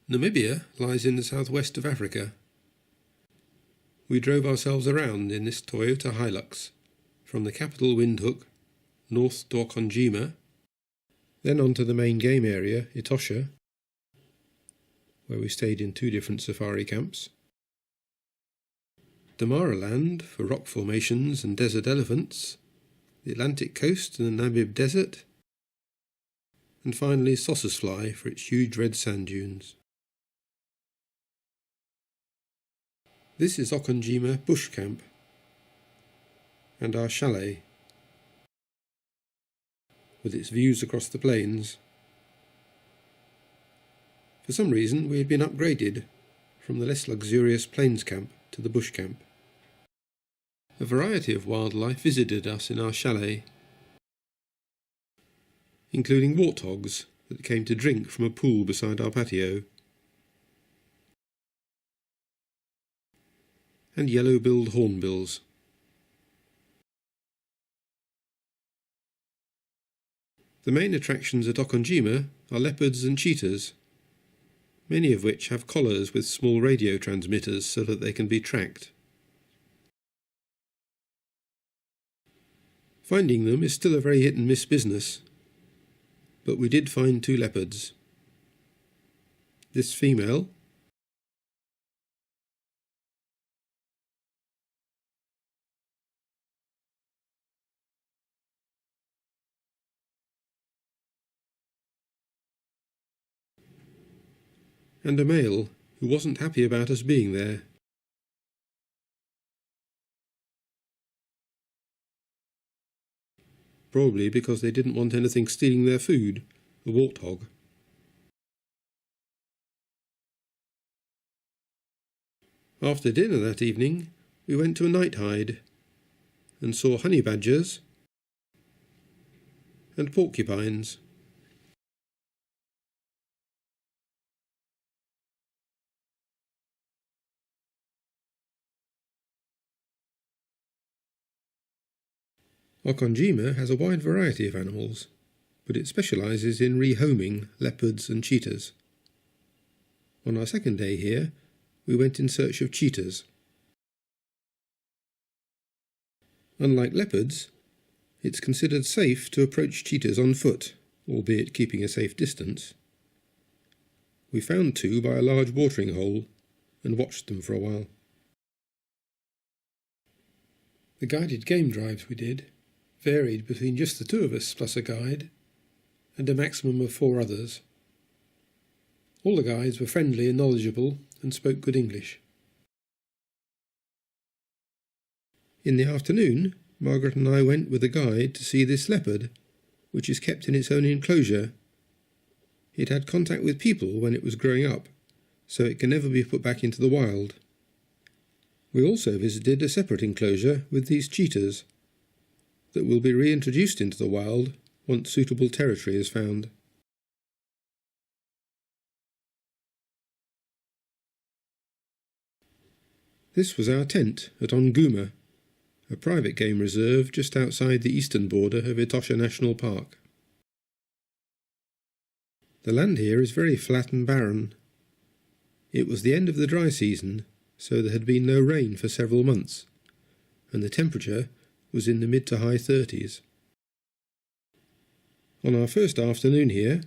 Namibia lies in the southwest of Africa. We drove ourselves around in this Toyota Hilux, from the capital Windhoek, north to Okonjima, then on to the main game area, Etosha, where we stayed in 2 different safari camps, Damaraland for rock formations and desert elephants, the Atlantic coast and the Namib desert, and finally Sossusvlei for its huge red sand dunes. This is Okonjima Bush Camp and our chalet, with its views across the plains. For some reason we had been upgraded from the less luxurious plains camp to the bush camp. A variety of wildlife visited us in our chalet, including warthogs that came to drink from a pool beside our patio, and yellow-billed hornbills. The main attractions at Okonjima are leopards and cheetahs, many of which have collars with small radio transmitters so that they can be tracked. Finding them is still a very hit-and-miss business, but we did find 2 leopards. This female, and a male who wasn't happy about us being there. Probably because they didn't want anything stealing their food, a warthog. After dinner that evening, we went to a night hide and saw honey badgers and porcupines. Okonjima has a wide variety of animals, but it specialises in rehoming leopards and cheetahs. On our second day here, we went in search of cheetahs. Unlike leopards, it's considered safe to approach cheetahs on foot, albeit keeping a safe distance. We found 2 by a large watering hole and watched them for a while. The guided game drives we did varied between just the 2 of us plus a guide and a maximum of 4 others. All the guides were friendly and knowledgeable and spoke good English. In the afternoon, Margaret and I went with a guide to see this leopard, which is kept in its own enclosure. It had contact with people when it was growing up, so it can never be put back into the wild. We also visited a separate enclosure with these cheetahs that will be reintroduced into the wild once suitable territory is found. This was our tent at Okonjima, a private game reserve just outside the eastern border of Etosha National Park. The land here is very flat and barren. It was the end of the dry season, so there had been no rain for several months, and the temperature was in the mid to high 30s. On our first afternoon here,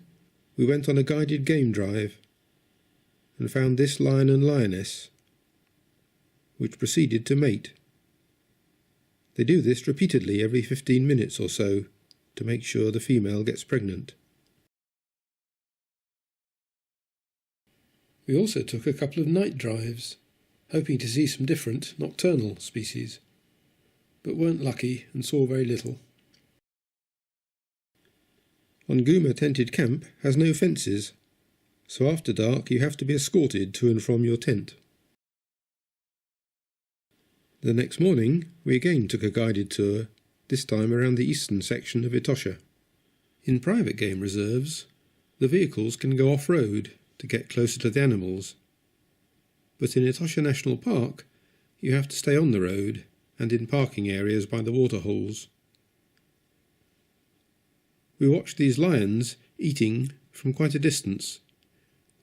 we went on a guided game drive and found this lion and lioness, which proceeded to mate. They do this repeatedly every 15 minutes or so to make sure the female gets pregnant. We also took a couple of night drives, hoping to see some different nocturnal species, but weren't lucky and saw very little. Okonjima tented camp has no fences, so after dark you have to be escorted to and from your tent. The next morning we again took a guided tour, this time around the eastern section of Etosha. In private game reserves, the vehicles can go off-road to get closer to the animals, but in Etosha National Park you have to stay on the road and in parking areas by the waterholes. We watched these lions eating from quite a distance,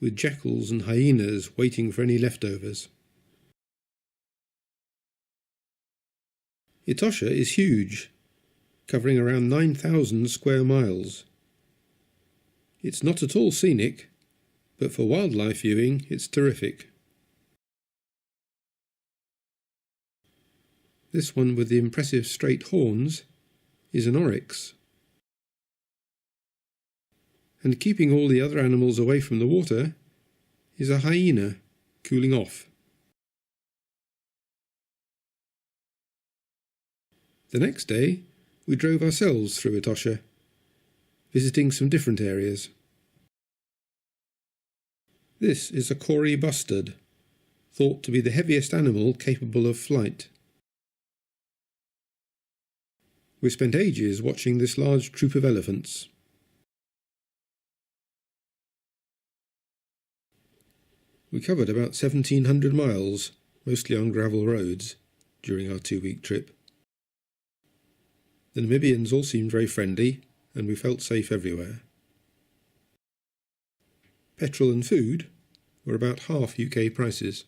with jackals and hyenas waiting for any leftovers. Etosha is huge, covering around 9,000 square miles. It's not at all scenic, but for wildlife viewing it's terrific. This one with the impressive straight horns is an oryx. And keeping all the other animals away from the water is a hyena cooling off. The next day we drove ourselves through Etosha, visiting some different areas. This is a Kori bustard, thought to be the heaviest animal capable of flight. We spent ages watching this large troop of elephants. We covered about 1,700 miles, mostly on gravel roads, during our 2-week trip. The Namibians all seemed very friendly, and we felt safe everywhere. Petrol and food were about half UK prices.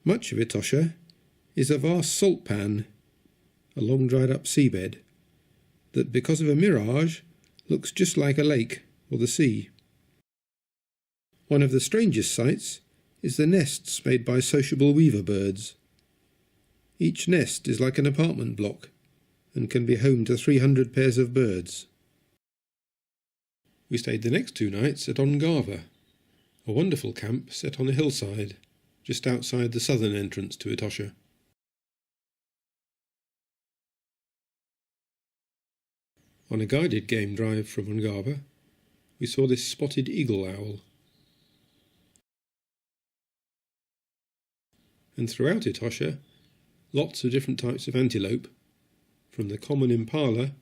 Much of Etosha is a vast salt pan, a long dried up seabed, that because of a mirage looks just like a lake or the sea. One of the strangest sights is the nests made by sociable weaver birds. Each nest is like an apartment block and can be home to 300 pairs of birds. We stayed the next 2 nights at Ongava, a wonderful camp set on a hillside just outside the southern entrance to Etosha. On a guided game drive from Ongava, we saw this spotted eagle owl. And throughout Etosha, lots of different types of antelope, from the common impala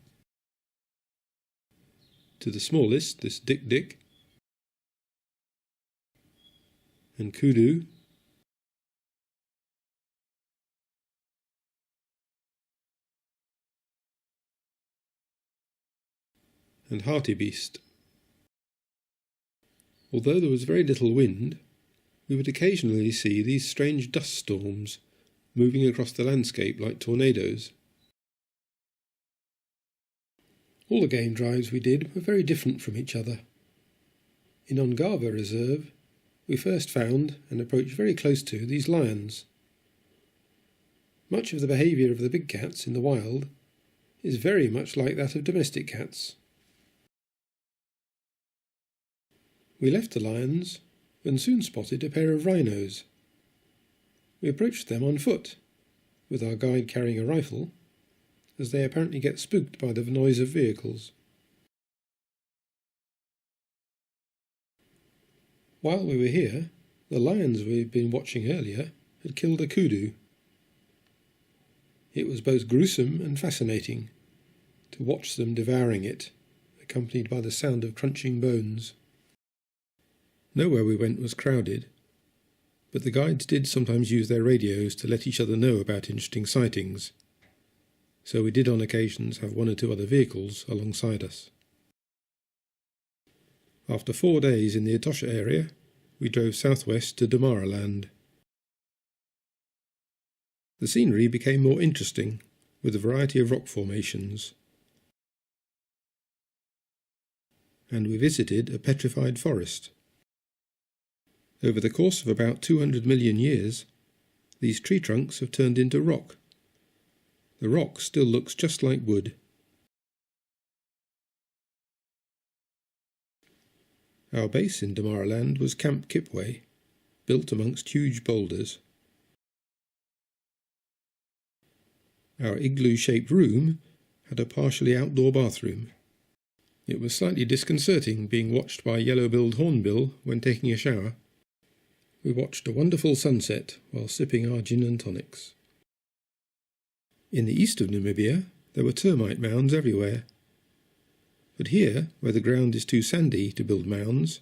to the smallest, this dik-dik, and kudu, and hartebeest. Although there was very little wind, we would occasionally see these strange dust storms moving across the landscape like tornadoes. All the game drives we did were very different from each other. In Ongava Reserve, we first found and approached very close to these lions. Much of the behaviour of the big cats in the wild is very much like that of domestic cats. We left the lions and soon spotted a pair of rhinos. We approached them on foot, with our guide carrying a rifle, as they apparently get spooked by the noise of vehicles. While we were here, the lions we'd been watching earlier had killed a kudu. It was both gruesome and fascinating to watch them devouring it, accompanied by the sound of crunching bones. Nowhere we went was crowded, but the guides did sometimes use their radios to let each other know about interesting sightings, so we did on occasions have 1 or 2 other vehicles alongside us. After 4 days in the Etosha area, we drove southwest to Damaraland. The scenery became more interesting, with a variety of rock formations, and we visited a petrified forest. Over the course of about 200 million years, these tree trunks have turned into rock. The rock still looks just like wood. Our base in Damaraland was Camp Kipway, built amongst huge boulders. Our igloo-shaped room had a partially outdoor bathroom. It was slightly disconcerting being watched by yellow-billed hornbill when taking a shower. We watched a wonderful sunset while sipping our gin and tonics. In the east of Namibia, there were termite mounds everywhere. But here, where the ground is too sandy to build mounds,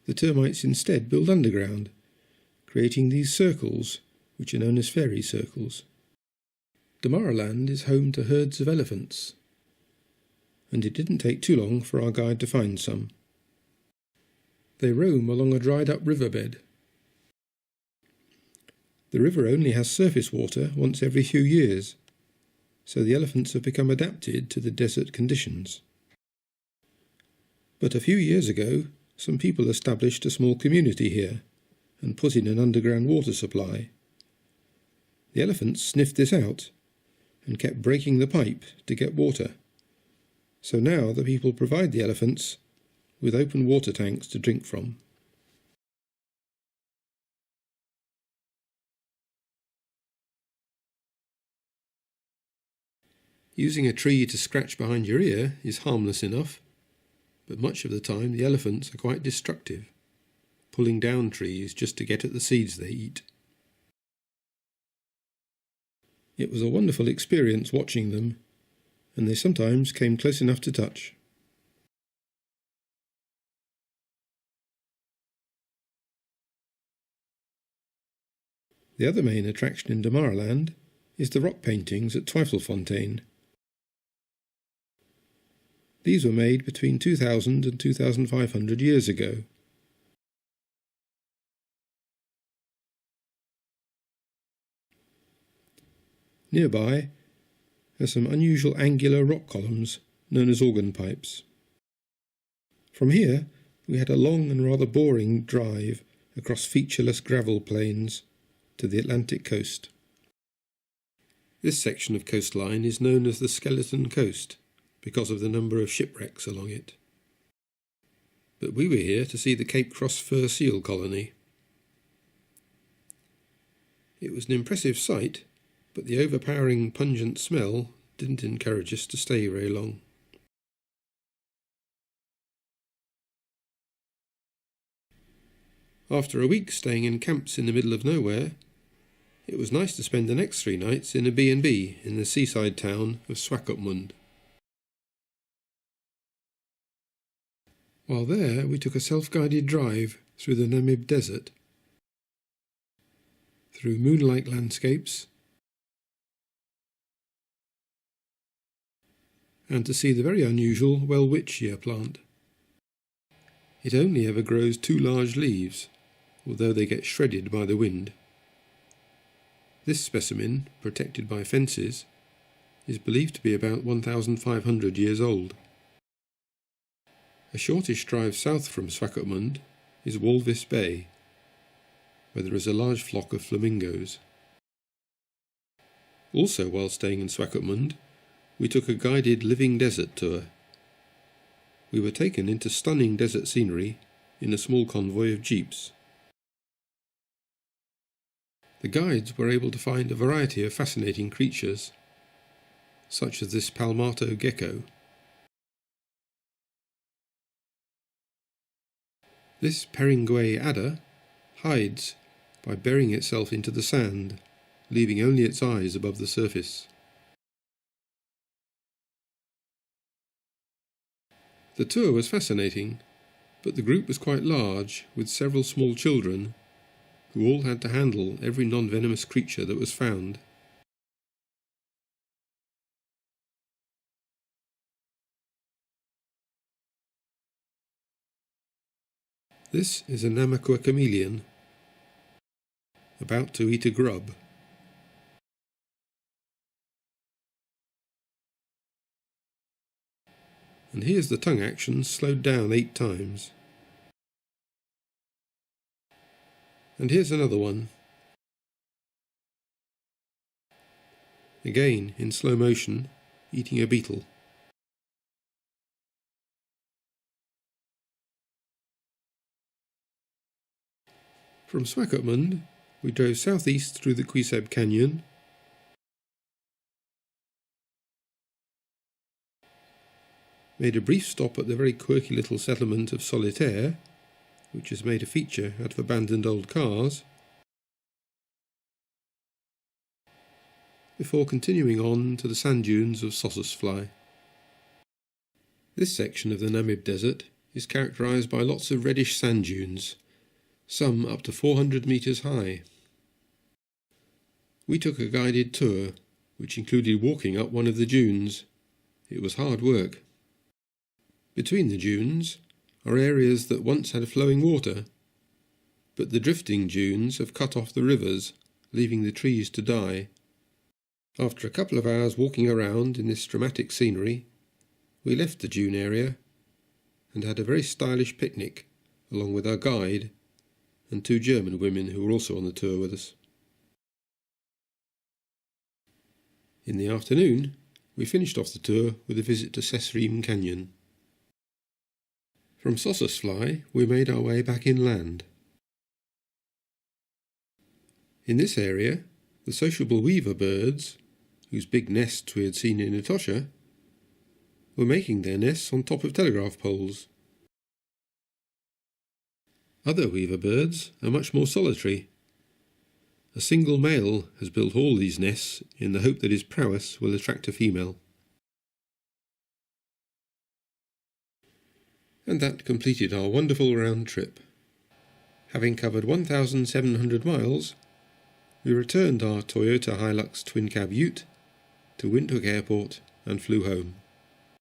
the termites instead build underground, creating these circles, which are known as fairy circles. Damaraland is home to herds of elephants. and it didn't take too long for our guide to find some. They roam along a dried-up riverbed. The river only has surface water once every few years, so the elephants have become adapted to the desert conditions. But a few years ago, some people established a small community here and put in an underground water supply. The elephants sniffed this out and kept breaking the pipe to get water. So now the people provide the elephants with open water tanks to drink from. Using a tree to scratch behind your ear is harmless enough, but much of the time the elephants are quite destructive, pulling down trees just to get at the seeds they eat. It was a wonderful experience watching them, and they sometimes came close enough to touch. The other main attraction in Damaraland is the rock paintings at Twyfelfontein. These were made between 2000 and 2500 years ago. Nearby are some unusual angular rock columns known as organ pipes. From here we had a long and rather boring drive across featureless gravel plains to the Atlantic coast. This section of coastline is known as the Skeleton Coast because of the number of shipwrecks along it. But we were here to see the Cape Cross fur seal colony. It was an impressive sight, but the overpowering pungent smell didn't encourage us to stay very long. After a week staying in camps in the middle of nowhere, it was nice to spend the next 3 nights in a B&B in the seaside town of Swakopmund. While there, we took a self-guided drive through the Namib desert, through moonlight landscapes, and to see the very unusual welwitschia plant. It only ever grows 2 large leaves, although they get shredded by the wind. This specimen, protected by fences, is believed to be about 1,500 years old. A shortish drive south from Swakopmund is Walvis Bay, where there is a large flock of flamingos. Also, while staying in Swakopmund, we took a guided living desert tour. We were taken into stunning desert scenery in a small convoy of jeeps. The guides were able to find a variety of fascinating creatures, such as this palmato gecko. This Peringue adder hides by burying itself into the sand, leaving only its eyes above the surface. The tour was fascinating, but the group was quite large, with several small children, who all had to handle every non-venomous creature that was found. This is a Namaqua chameleon, about to eat a grub. And here's the tongue action slowed down 8 times. And here's another one. Again, in slow motion, eating a beetle. From Swakopmund, we drove southeast through the Quiseb Canyon, made a brief stop at the very quirky little settlement of Solitaire, which has made a feature out of abandoned old cars, before continuing on to the sand dunes of Sossusvlei. This section of the Namib Desert is characterised by lots of reddish sand dunes, some up to 400 metres high. We took a guided tour, which included walking up one of the dunes. It was hard work. Between the dunes are areas that once had flowing water, but the drifting dunes have cut off the rivers, leaving the trees to die. After a couple of hours walking around in this dramatic scenery, we left the dune area and had a very stylish picnic along with our guide and 2 German women who were also on the tour with us. In the afternoon, we finished off the tour with a visit to Sesriem Canyon. From Sossusvlei, we made our way back inland. In this area, the sociable weaver birds, whose big nests we had seen in Etosha, were making their nests on top of telegraph poles. Other weaver birds are much more solitary. A single male has built all these nests in the hope that his prowess will attract a female. And that completed our wonderful round trip. Having covered 1,700 miles, we returned our Toyota Hilux twin-cab ute to Windhoek Airport and flew home.